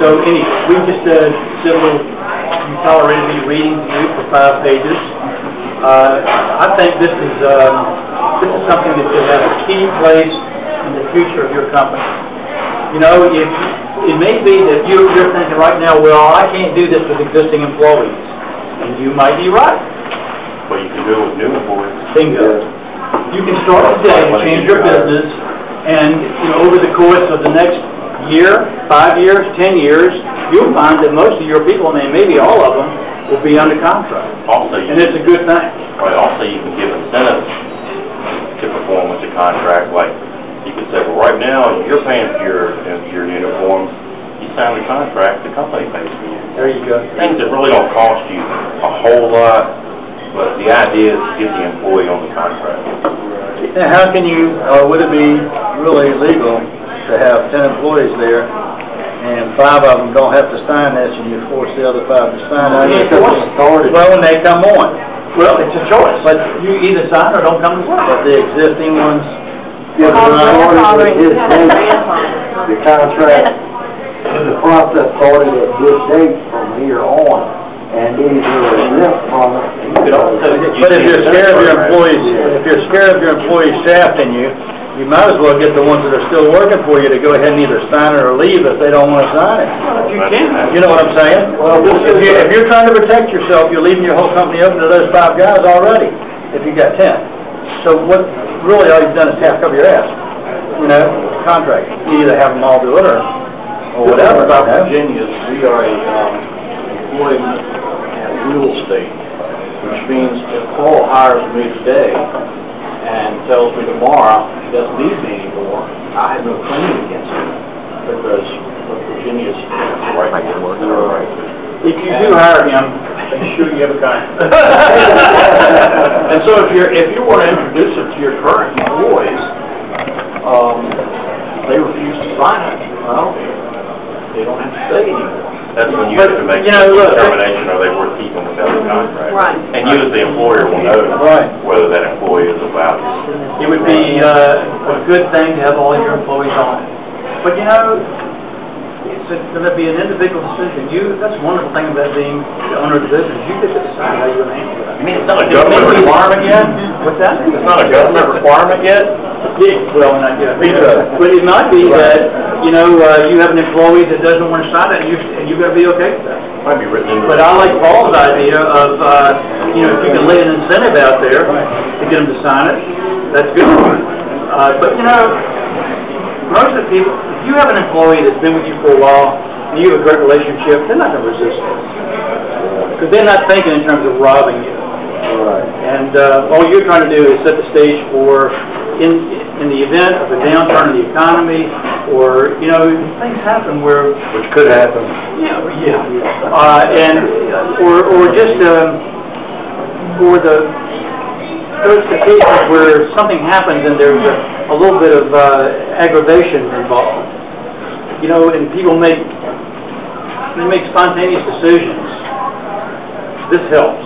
So anyway, we just did a little, you tolerated me reading to you for 5 pages. I think this is something that could have a key place in the future of your company. You know, if it may be that you're thinking right now, well, I can't do this with existing employees, and you might be right. But you can do it with new employees. Bingo. You can start today and change your business, and you know, over the course of the next year, 5 years, 10 years, you'll find that most of your people, and maybe all of them, will be under contract. Also, and it's a good thing. Right. Also, you can give incentives to perform with the contract. Like you could say, well, right now you're paying for your uniforms. You sign the contract, the company pays for you. There you go. Things that really don't cost you a whole lot, but the idea is to get the employee on the contract. Now, how can you? Would it be really legal to have 10 employees there, and 5 of them don't have to sign this, and you force the other 5 to sign it? Well, when they come on. Well, it's a choice. But you either sign or don't come to work. But the existing ones, the contract, the process started at this date from here on, and these are exempt from it. But if you're scared of your employees, shafting you, you might as well get the ones that are still working for you to go ahead and either sign it or leave if they don't want to sign it. Well, you can. You know what I'm saying? Well, if you're trying to protect yourself, you're leaving your whole company open to those 5 guys already, if you got 10. So what really all you've done is half cover your ass. You know, contract. You either have them all do it or whatever. About Virginia, we are a employment and real estate, which means if Paul hires me today and tells me tomorrow he doesn't need me anymore, I have no claim against him because of Virginia's right to work. If you do hire him, make sure you have a contract. And so if you want to introduce him to your current employees, they refuse to sign it, well, they don't have to stay anymore. That's when you have to make a determination, are they worth keeping without a contract? Right. And you as the employer will know whether that employee is about it. It would be a good thing to have all your employees on it. But you know, it's going to be an individual decision. That's a wonderful thing about being the owner of the business. You get to decide how you're going to handle it. You mean it's not a government requirement yet? What's that? It's not a government requirement yet? Yeah, well, not yet. But it might be that, you know, you have an employee that doesn't want to sign it, and you've got to be okay with that. Might be written into. But I like Paul's idea of, you know, if you can lay an incentive out there to get them to sign it, that's good. But, you know, most of the people, if you have an employee that's been with you for a while, and you have a great relationship, they're not going to resist it. Because they're not thinking in terms of robbing you. And all you're trying to do is set the stage for, in the event of a downturn in the economy, or, you know, things happen where... Which could happen. Or just for those occasions where something happens and there's a little bit of aggravation involved. You know, and people make spontaneous decisions. This helps.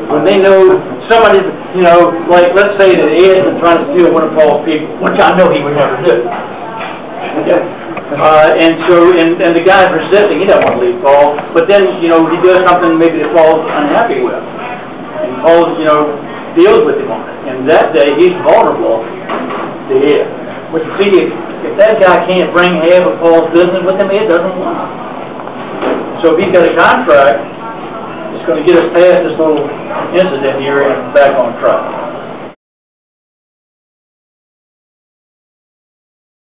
When they know somebody, you know, like let's say that Ed's been trying to steal one of Paul's people, which I know he would never do. Okay. And the guy's resisting. He doesn't want to leave Paul, but then, you know, he does something maybe that Paul's unhappy with, and Paul, you know, deals with him on it. And that day he's vulnerable to Ed. But you see, if that guy can't bring half of Paul's business with him, Ed doesn't want it. So if he's got a contract, it's going to get us past this little incident here and back on track.